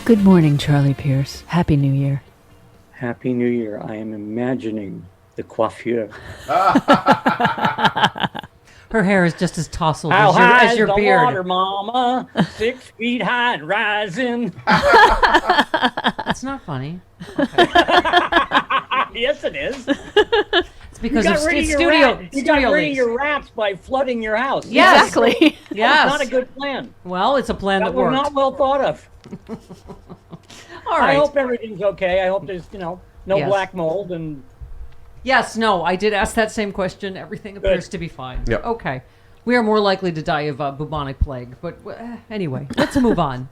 Good morning, Charlie Pierce. Happy New Year. Happy New Year. I am imagining the coiffure. Her hair is just as tousled How high as is your the beard. water, mama? 6 feet high and rising. That's not funny. Yes, it is. It's because You of got rid of your studio rat- You got rid of leaks. your rats by flooding your house. Yes. Exactly. Yes. Not a good plan. Well, it's a plan that That was worked. not well thought of. All right. I hope everything's okay. I hope there's, no Yes. black mold and Yes, no, I did ask that same question. Everything appears to be fine. Yep. Okay. We are more likely to die of bubonic plague. But anyway, let's move on.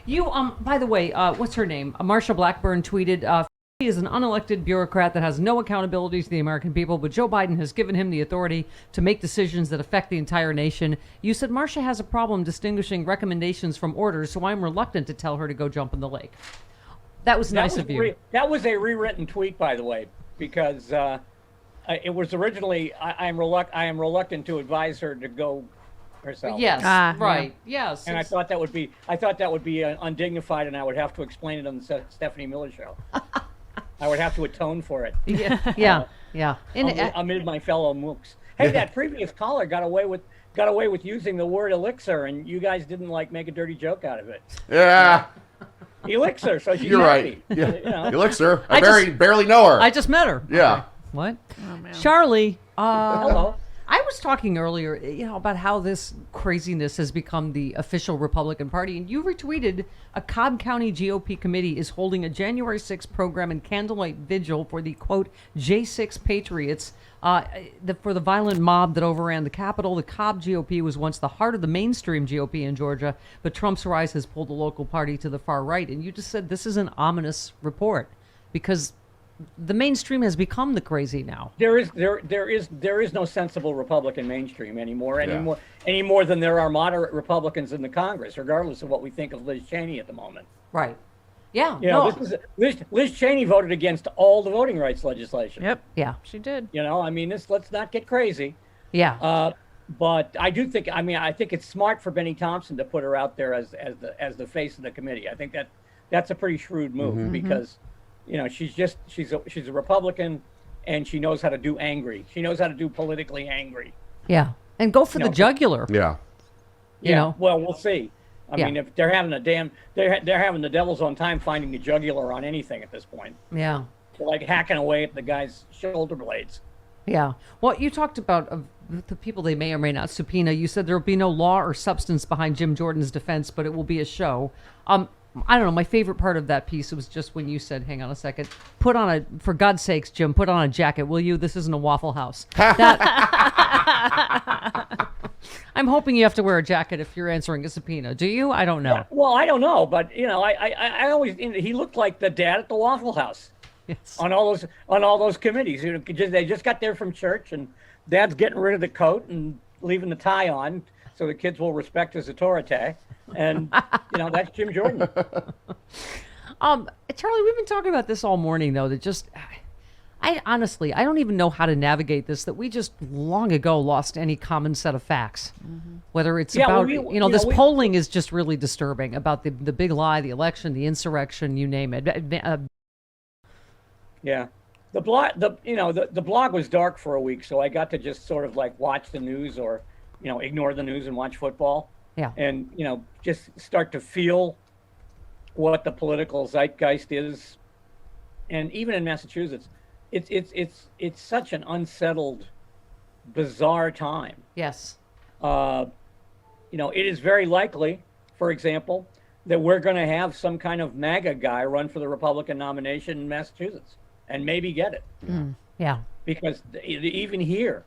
You, by the way, what's her name? Marsha Blackburn tweeted, he is an unelected bureaucrat that has no accountability to the American people, but Joe Biden has given him the authority to make decisions that affect the entire nation. You said Marsha has a problem distinguishing recommendations from orders, so I'm reluctant to tell her to go jump in the lake. That was nice of you. That was a rewritten tweet, by the way, because it was originally I am reluctant to advise her to go herself. Yes, right. Yes. And I thought that would be undignified, and I would have to explain it on the Stephanie Miller show. I would have to atone for it. Yeah. Amid my fellow mooks. Hey, that previous caller got away with using the word elixir, and you guys didn't make a dirty joke out of it. Yeah, Elixir, so she's you're happy. right. Yeah, You know. Elixir. I barely know her. I just met her. Yeah. Okay. What? Oh, man. Charlie, Hello. I was talking earlier, about how this craziness has become the official Republican Party, and you retweeted a Cobb County GOP committee is holding a January 6th program and candlelight vigil for the, quote, J6 Patriots, for the violent mob that overran the Capitol. The Cobb GOP was once the heart of the mainstream GOP in Georgia, but Trump's rise has pulled the local party to the far right. And you just said this is an ominous report because the mainstream has become the crazy now. There is no sensible Republican mainstream anymore, any more than there are moderate Republicans in the Congress, regardless of what we think of Liz Cheney at the moment. Right. Yeah. Liz Cheney voted against all the voting rights legislation. Yep. Yeah. She did. Let's not get crazy. Yeah. But I do think, I think it's smart for Benny Thompson to put her out there as the face of the committee. I think that's a pretty shrewd move because, she's a Republican, and she knows how to do angry. She knows how to do politically angry. Yeah. And go for the jugular. Yeah. You know. Well, we'll see. I mean, if they're having they're having the devil's own time finding the jugular on anything at this point. Yeah. They're like hacking away at the guy's shoulder blades. Yeah. Well, you talked about the people they may or may not subpoena. You said there will be no law or substance behind Jim Jordan's defense, but it will be a show. I don't know. My favorite part of that piece was just when you said, hang on a second, for God's sakes, Jim, put on a jacket, will you? This isn't a Waffle House. I'm hoping you have to wear a jacket if you're answering a subpoena. Do you? I don't know. Well, I don't know, but I always he looked like the dad at the Waffle House. Yes. On all those committees. They just got there from church, and Dad's getting rid of the coat and leaving the tie on so the kids will respect his authority. And that's Jim Jordan. Charlie, we've been talking about this all morning, though. That just, I honestly don't even know how to navigate this. That we just long ago lost any common set of facts. Whether it's about polling is just really disturbing about the big lie, the election, the insurrection, you name it. Yeah, the blog was dark for a week, so I got to just sort of watch the news or ignore the news and watch football. Yeah. And just start to feel what the political zeitgeist is. And even in Massachusetts, it's such an unsettled, bizarre time. Yes. It is very likely, for example, that we're going to have some kind of MAGA guy run for the Republican nomination in Massachusetts and maybe get it. Yeah. Because even here,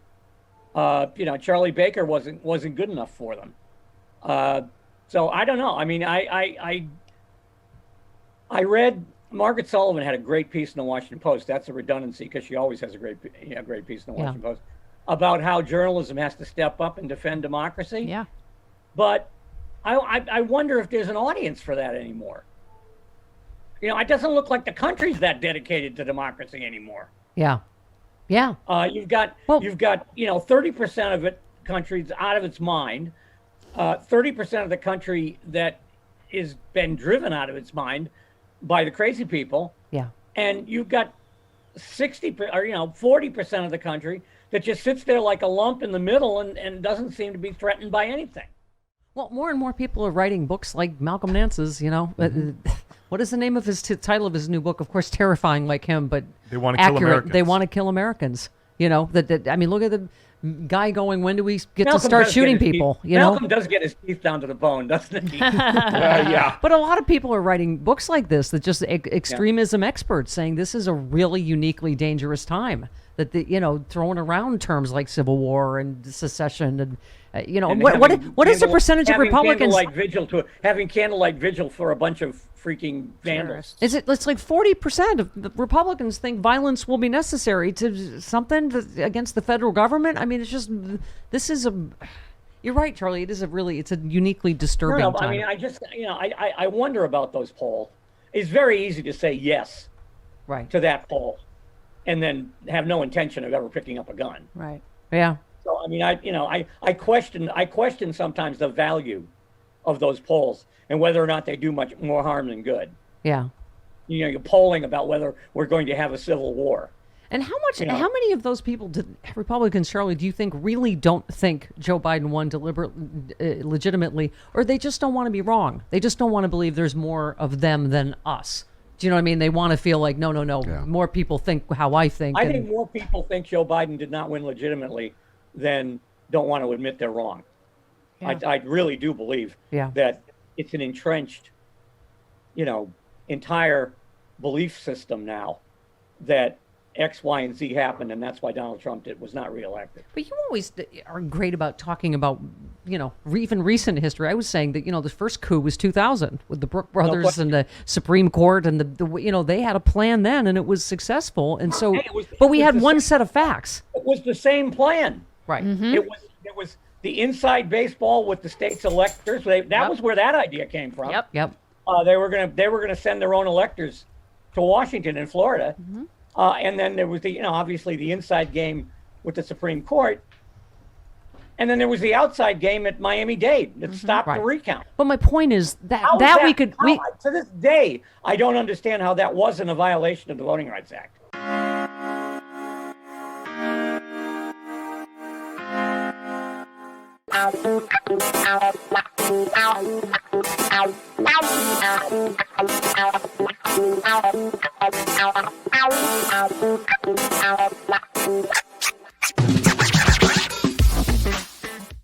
Charlie Baker wasn't good enough for them. So I don't know. I mean, I read Margaret Sullivan had a great piece in the Washington Post. That's a redundancy because she always has a great piece in the Washington Post about how journalism has to step up and defend democracy. Yeah. But I wonder if there's an audience for that anymore. It doesn't look like the country's that dedicated to democracy anymore. Yeah. Yeah. You've got 30% of it country's out of its mind. 30% of the country that is been driven out of its mind by the crazy people. Yeah. And you've got 40% of the country that just sits there like a lump in the middle and doesn't seem to be threatened by anything. Well, more and more people are writing books like Malcolm Nance's, What is the name of his title of his new book? Of course, terrifying like him, but They want to kill accurate. Americans. They want to kill Americans. I mean, look at the guy going, when do we get Malcolm to start does shooting get his people? teeth- Malcolm does get his teeth down to the bone, doesn't he? Yeah. But a lot of people are writing books like this that just extremism experts saying this is a really uniquely dangerous time. That throwing around terms like civil war and secession and And what is the percentage of Republicans? Having candlelight vigil for a bunch of freaking vandals. It's like 40% of the Republicans think violence will be necessary to something against the federal government. I mean, it's just you're right, Charlie. It's a uniquely disturbing No, time. I mean, I wonder about those polls. It's very easy to say yes Right. to that poll, and then have no intention of ever picking up a gun. Right. Yeah. So I mean, I question sometimes the value of those polls and whether or not they do much more harm than good. Yeah. You're polling about whether we're going to have a civil war. And how many of those people, Republicans, Charlie, do you think really don't think Joe Biden won legitimately, or they just don't want to be wrong? They just don't want to believe there's more of them than us. Do you know what I mean? They want to feel like, no, Yeah. more people think how I think. I think more people think Joe Biden did not win legitimately than don't want to admit they're wrong. Yeah. I really do believe Yeah. that it's an entrenched, entire belief system now that X, Y, and Z happened, and that's why Donald Trump was not reelected. But you always are great about talking about, even recent history. I was saying that, the first coup was 2000 with the Brooke brothers question. and the Supreme Court and they had a plan then and it was successful. And so, Hey, but we it was had the one same- set of facts. It was the same plan. Right. It was the inside baseball with the state's electors. That was where that idea came from. Yep. Yep. They were gonna send their own electors to Washington and Florida, and then there was obviously the inside game with the Supreme Court, and then there was the outside game at Miami-Dade that stopped Right. the recount. But my point is How is that we could, to this day, I don't understand how that wasn't a violation of the Voting Rights Act.